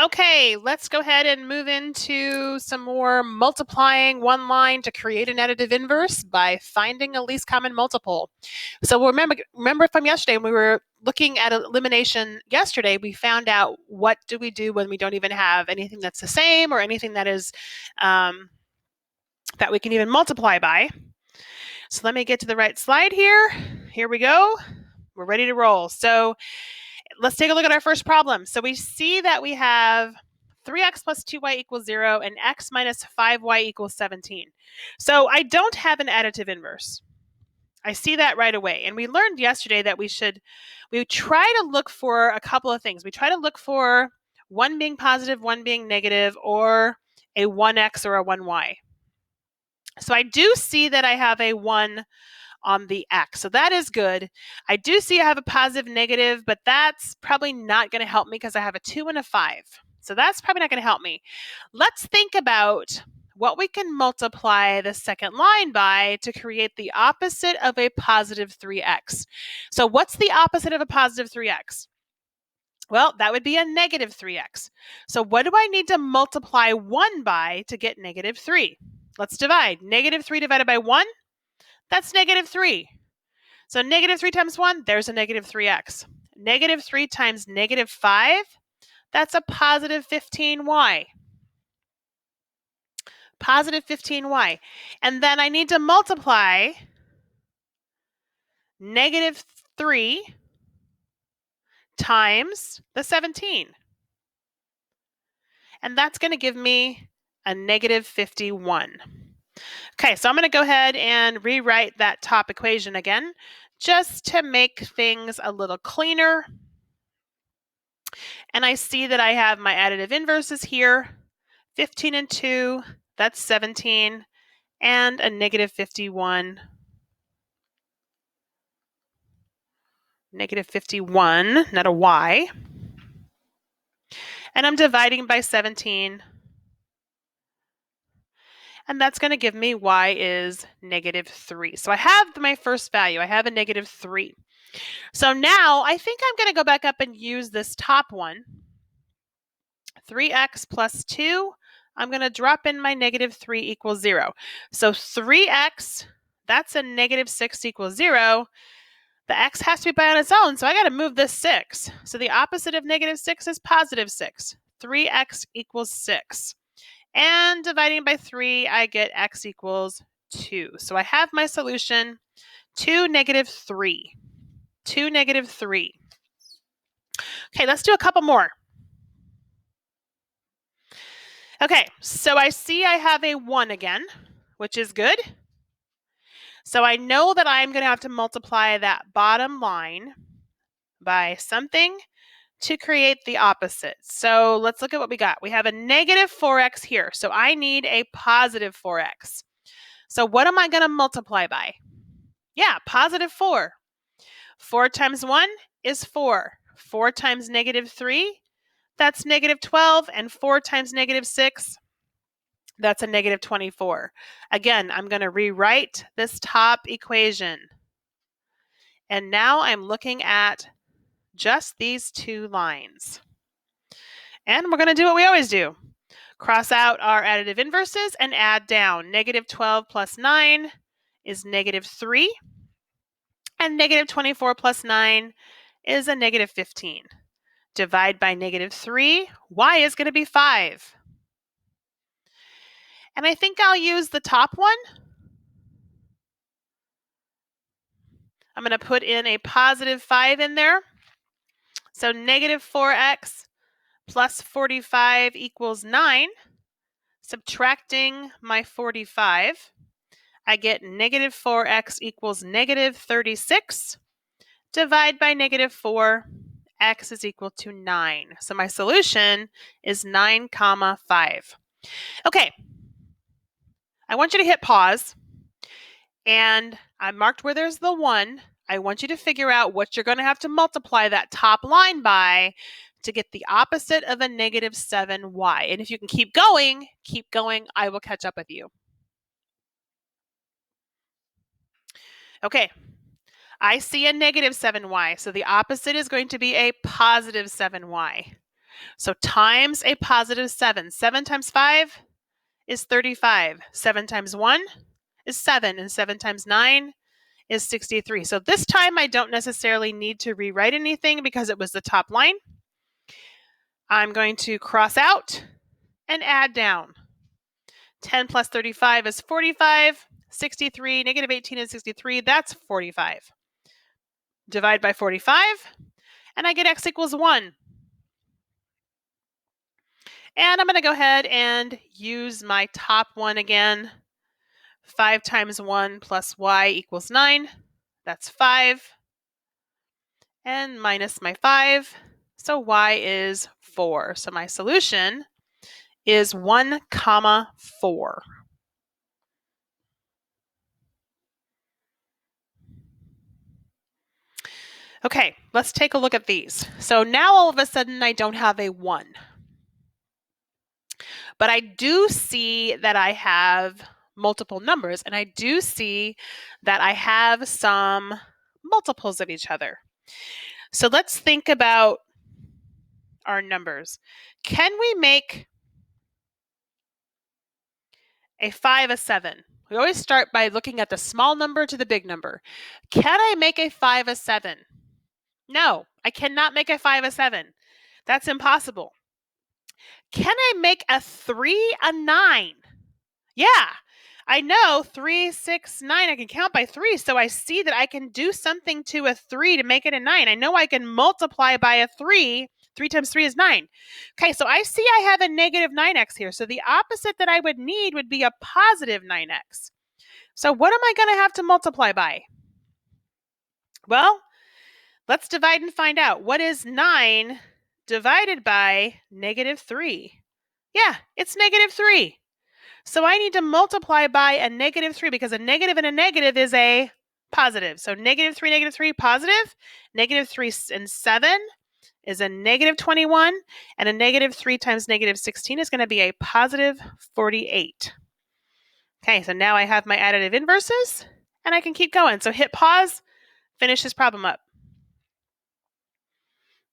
Okay, let's go ahead and move into some more multiplying one line to create an additive inverse by finding a least common multiple. So remember from yesterday when we were looking at elimination yesterday, we found out what do we do when we don't even have anything that's the same or anything that is that we can even multiply by. So let me get to the right slide here. Here we go. We're ready to roll. So let's take a look at our first problem. So we see that we have 3x plus 2y equals 0 and x minus 5y equals 17. So I don't have an additive inverse. I see that right away. And we learned yesterday that we try to look for a couple of things. We try to look for one being positive, one being negative, or a 1x or a 1y. So I do see that I have a 1 on the x. So that is good. I do see I have a positive, negative, but that's probably not going to help me because I have a 2 and a 5. So that's probably not going to help me. Let's think about what we can multiply the second line by to create the opposite of a positive 3x. So what's the opposite of a positive 3x? Well, that would be a negative 3x. So what do I need to multiply 1 by to get negative 3? Let's divide. Negative 3 divided by 1? That's negative 3. So negative 3 times 1, there's a negative 3x. Negative 3 times negative 5, that's a positive 15y. Positive 15y. And then I need to multiply negative 3 times the 17. And that's going to give me a negative 51. Okay, so I'm going to go ahead and rewrite that top equation again, just to make things a little cleaner. And I see that I have my additive inverses here, 15 and 2, that's 17, and a negative 51. Negative 51, not a y. And I'm dividing by 17. And that's going to give me y is negative 3. So I have my first value. I have a negative 3. So now I think I'm going to go back up and use this top one. 3x plus 2. I'm going to drop in my negative 3 equals 0. So 3x, that's a negative 6 equals 0. The x has to be by on its own, so I got to move this 6. So the opposite of negative 6 is positive 6. 3x equals 6. And dividing by 3, I get x equals 2. So I have my solution, 2, negative 3. 2, negative 3. Okay, let's do a couple more. Okay, so I see I have a 1 again, which is good. So I know that I'm going to have to multiply that bottom line by something to create the opposite. So let's look at what we got. We have a negative 4x here. So I need a positive 4x. So what am I going to multiply by? Yeah, positive 4. 4 times 1 is 4. 4 times negative 3, that's negative 12. And 4 times negative 6, that's a negative 24. Again, I'm going to rewrite this top equation. And now I'm looking at just these two lines. And we're going to do what we always do. Cross out our additive inverses and add down. Negative 12 plus 9 is negative 3. And negative 24 plus 9 is a negative 15. Divide by negative 3. Y is going to be 5. And I think I'll use the top one. I'm going to put in a positive 5 in there. So negative 4x plus 45 equals 9. Subtracting my 45, I get negative 4x equals negative 36. Divide by negative 4, x is equal to 9. So my solution is 9, 5. Okay, I want you to hit pause. And I marked where there's the 1. I want you to figure out what you're going to have to multiply that top line by to get the opposite of a negative 7y. And if you can keep going, I will catch up with you. Okay, I see a negative 7y, so the opposite is going to be a positive 7y. So times a positive 7. 7 times 5 is 35. 7 times 1 is 7. And 7 times 9 is 63. So this time I don't necessarily need to rewrite anything because it was the top line. I'm going to cross out and add down. 10 plus 35 is 45. 63, negative 18 is 63. That's 45. Divide by 45, and I get x equals 1. And I'm going to go ahead and use my top one again. 5 times 1 plus y equals 9. That's 5. And minus my 5. So y is 4. So my solution is 1, 4. Okay, let's take a look at these. So now all of a sudden I don't have a 1. But I do see that I have multiple numbers, and I do see that I have some multiples of each other. So let's think about our numbers. Can we make a 5 a 7? We always start by looking at the small number to the big number. Can I make a 5 a 7? No, I cannot make a 5 a 7. That's impossible. Can I make a 3 a 9? Yeah, I know 3, 6, 9. I can count by 3, so I see that I can do something to a 3 to make it a 9. I know I can multiply by a 3. 3 times 3 is 9. Okay, so I see I have a negative 9x here. So the opposite that I would need would be a positive 9x. So what am I going to have to multiply by? Well, let's divide and find out. What is 9 divided by negative 3? Yeah, it's negative 3. So I need to multiply by a negative 3 because a negative and a negative is a positive. So negative 3, positive. Negative 3 and 7 is a negative 21. And a negative 3 times negative 16 is going to be a positive 48. Okay, so now I have my additive inverses, and I can keep going. So hit pause, finish this problem up.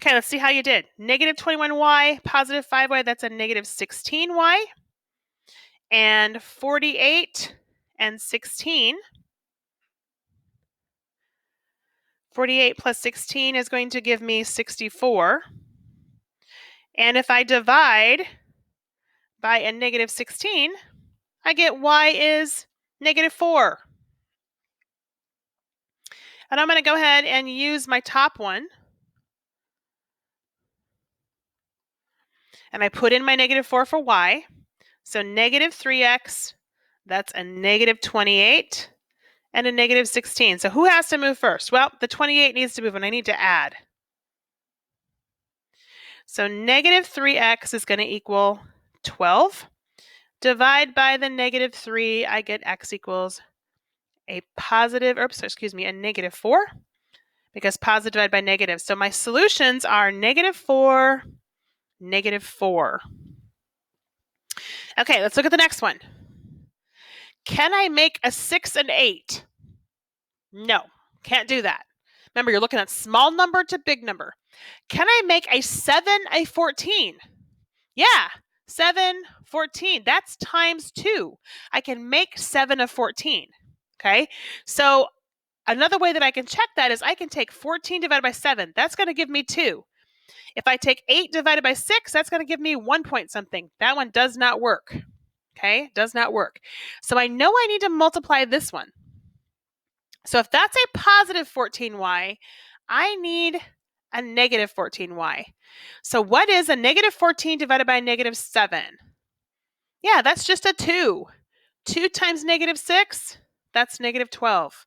Okay, let's see how you did. Negative 21y, positive 5y, that's a negative 16y. And 48 and 16. 48 plus 16 is going to give me 64. And if I divide by a negative 16, I get y is negative 4. And I'm going to go ahead and use my top one. And I put in my negative 4 for y. So negative 3x, that's a negative 28, and a negative 16. So who has to move first? Well, the 28 needs to move, and I need to add. So negative 3x is going to equal 12. Divide by the negative 3, I get x equals a negative 4, because positive divided by negative. So my solutions are negative 4, negative 4. Okay, let's look at the next one. Can I make a 6 and 8? No, can't do that. Remember, you're looking at small number to big number. Can I make a 7 a 14? Yeah, 7, 14. That's times 2. I can make 7 a 14. Okay, so another way that I can check that is I can take 14 divided by 7. That's going to give me 2. If I take 8 divided by 6, that's going to give me 1 point something. That one does not work. Okay, does not work. So I know I need to multiply this one. So if that's a positive 14y, I need a negative 14y. So what is a negative 14 divided by negative 7? Yeah, that's just a 2. 2 times negative 6, that's negative 12.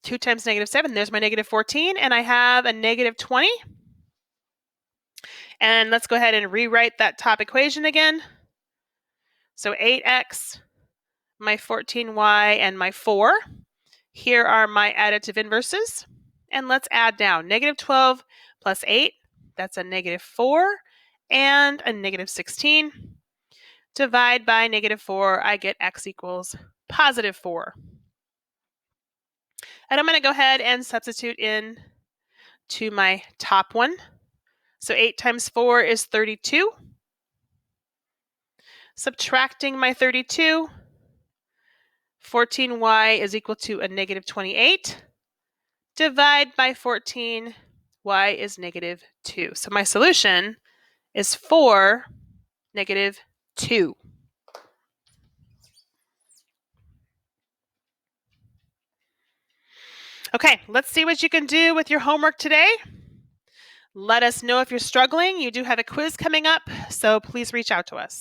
2 times negative 7, there's my negative 14, and I have a negative 20. And let's go ahead and rewrite that top equation again. So 8x, my 14y, and my 4. Here are my additive inverses. And let's add down. Negative 12 plus 8, that's a negative 4, and a negative 16. Divide by negative 4, I get x equals positive 4. And I'm going to go ahead and substitute in to my top one. So 8 times 4 is 32. Subtracting my 32, 14y is equal to a negative 28. Divide by 14, y is negative 2. So my solution is 4, negative 2. Okay, let's see what you can do with your homework today. Let us know if you're struggling. You do have a quiz coming up, so please reach out to us.